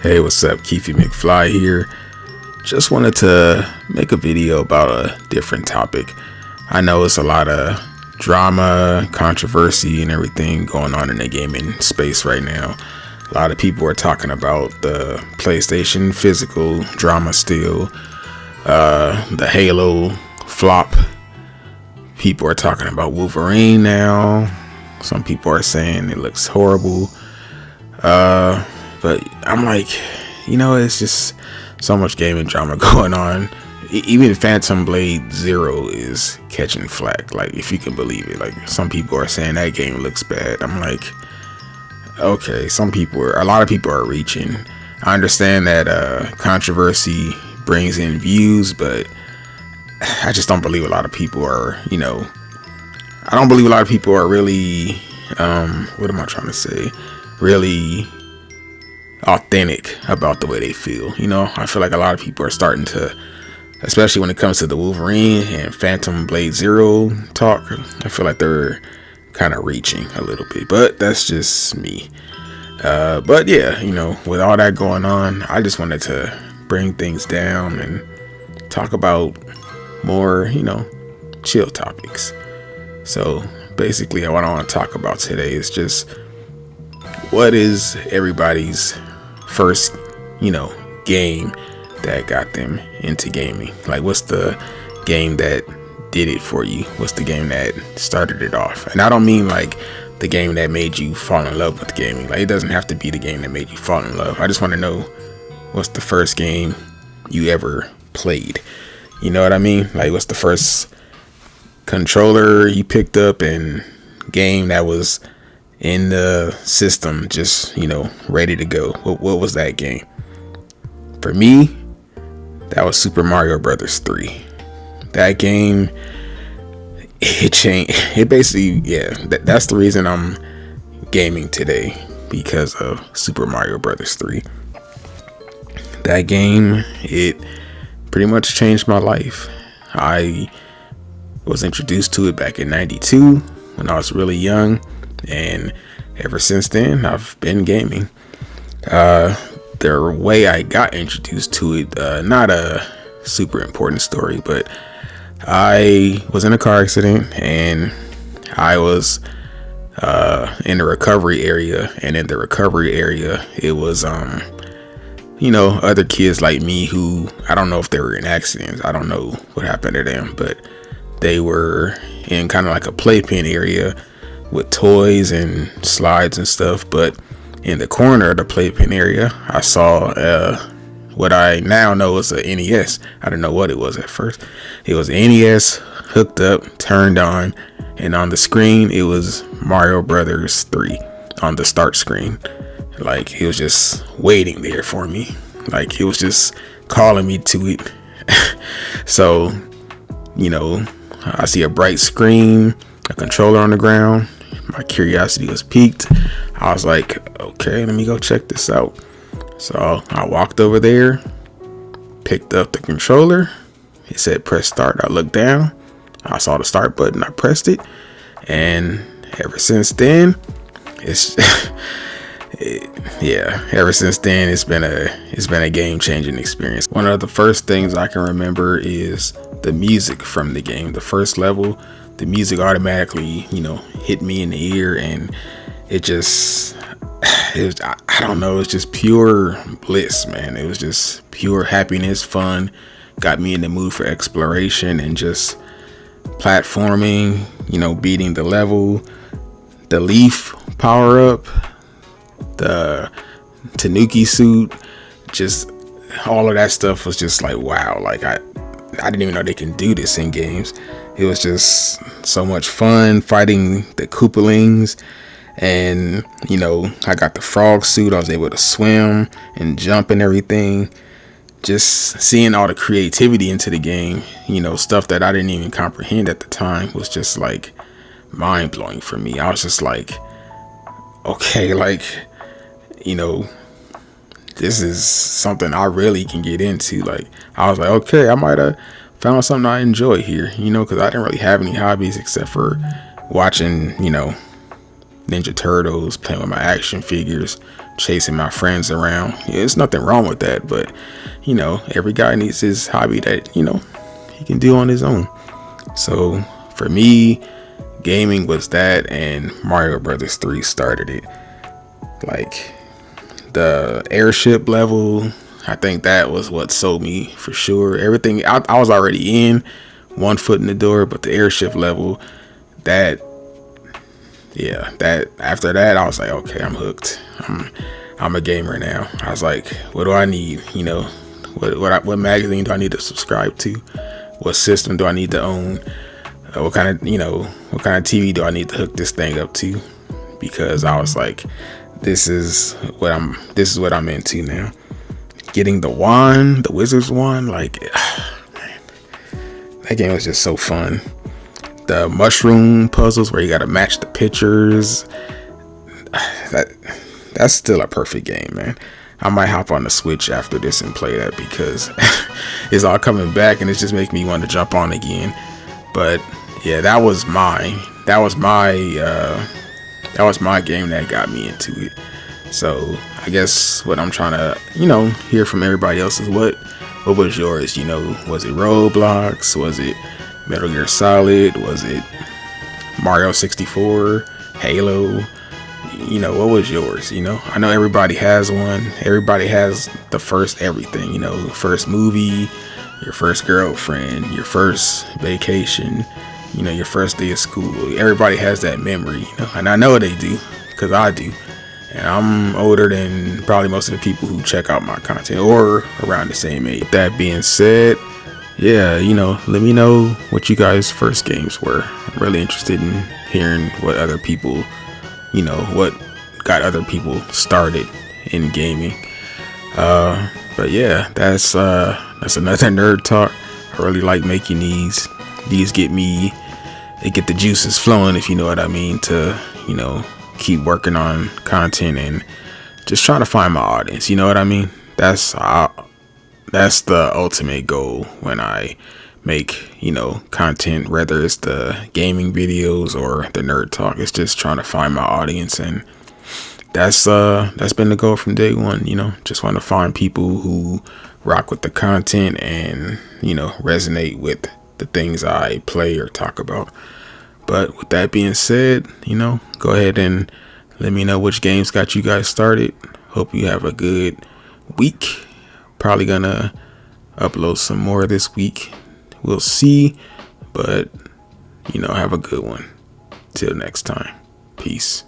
Hey, what's up? Keefy McFly here. Just wanted to make a video about a different topic. I know it's a lot of drama, controversy, and everything going on in the gaming space right now. A lot of people are talking about the PlayStation physical drama still, the Halo flop. People are talking about Wolverine now. Some people are saying it looks horrible. But I'm like, it's just so much gaming drama going on. Even Phantom Blade Zero is catching flack, like, if you can believe it. Like, some people are saying that game looks bad. I'm like, okay, a lot of people are reaching. I understand that controversy brings in views, but I just don't believe a lot of people are, I don't believe a lot of people are really, what am I trying to say? Really authentic about the way they feel. I feel like a lot of people are starting to, especially when it comes to the Wolverine and Phantom Blade Zero talk, I feel like they're kind of reaching a little bit, but that's just me. But yeah, with all that going on, I just wanted to bring things down and talk about more, chill topics. So basically, what I want to talk about today is just what is everybody's first, game that got them into gaming. Like, what's the game that did it for you? What's the game that started it off? And I don't mean like the game that made you fall in love with gaming. Like, it doesn't have to be the game that made you fall in love. I just want to know, what's the first game you ever played? You know what I mean? Like, what's the first controller you picked up and game that was in the system, just, ready to go? What was that game? For me, that was Super Mario Brothers 3. That game, it changed. It basically, that's the reason I'm gaming today, because of Super Mario Brothers 3. That game, it pretty much changed my life. I was introduced to it back in 92 when I was really young, and ever since then I've been gaming. The way I got introduced to it, not a super important story, but I was in a car accident and I was in the recovery area, and in the recovery area it was other kids like me who, I don't know if they were in accidents, I don't know what happened to them, but they were in kind of like a playpen area with toys and slides and stuff. But in the corner of the playpen area, I saw what I now know is a NES. I didn't know what it was at first. It was an NES hooked up, turned on, and on the screen it was Mario Brothers 3 on the start screen. Like, it was just waiting there for me. Like, it was just calling me to it. So, I see a bright screen, a controller on the ground. My curiosity was piqued. I was like, okay, let me go check this out. So I walked over there, picked up the controller. It said press start. I looked down. I saw the start button. I pressed it. And ever since then, ever since then, it's been a game-changing experience. One of the first things I can remember is the music from the game. The first level, the music automatically, hit me in the ear, and I don't know, it's just pure bliss, man. It was just pure happiness, fun, got me in the mood for exploration and just platforming, beating the level, the leaf power up, the Tanuki suit, just all of that stuff was just like, wow. Like, I didn't even know they can do this in games. It was just so much fun fighting the Koopalings. And, I got the frog suit. I was able to swim and jump and everything. Just seeing all the creativity into the game, stuff that I didn't even comprehend at the time, was just like mind blowing for me. I was just like, okay, like, this is something I really can get into. Like, I was like, okay, I might have found something I enjoy here, because I didn't really have any hobbies except for watching, Ninja Turtles, playing with my action figures, chasing my friends around. Yeah, there's nothing wrong with that, but every guy needs his hobby that he can do on his own. So for me, gaming was that, and Mario Brothers 3 started it. Like the airship level, I think that was what sold me for sure. Everything I was already in, one foot in the door, but the airship level, that after that I was like, okay, I'm hooked. I'm a gamer now. I was like, what do I need? What magazine do I need to subscribe to? What system do I need to own? What kind of TV do I need to hook this thing up to? Because I was like, this is what I'm into now. Getting the wand, the wizard's wand, like, man, that game was just so fun. The mushroom puzzles where you gotta match the pictures, that's still a perfect game, man. I might hop on the Switch after this and play that, because it's all coming back and it's just making me want to jump on again. But yeah, that was my game that got me into it. So I guess what I'm trying to hear from everybody else is what was yours? Was it Roblox? Was it Metal Gear Solid? Was it Mario 64? Halo? What was yours? I know everybody has one. Everybody has the first everything. First movie, your first girlfriend, your first vacation, your first day of school. Everybody has that memory, and I know they do, because I do. And I'm older than probably most of the people who check out my content, or around the same age. That being said, yeah, let me know what you guys' first games were. I'm really interested in hearing what other people, what got other people started in gaming. But yeah, that's another nerd talk. I really like making these. These get the juices flowing, if you know what I mean, to keep working on content and just trying to find my audience. You know what I mean? That's the ultimate goal when I make content, whether it's the gaming videos or the nerd talk. It's just trying to find my audience, and that's been the goal from day one. Just want to find people who rock with the content and resonate with the things I play or talk about. But with that being said, go ahead and let me know which games got you guys started. Hope you have a good week. Probably gonna upload some more this week. We'll see. But have a good one. Till next time. Peace.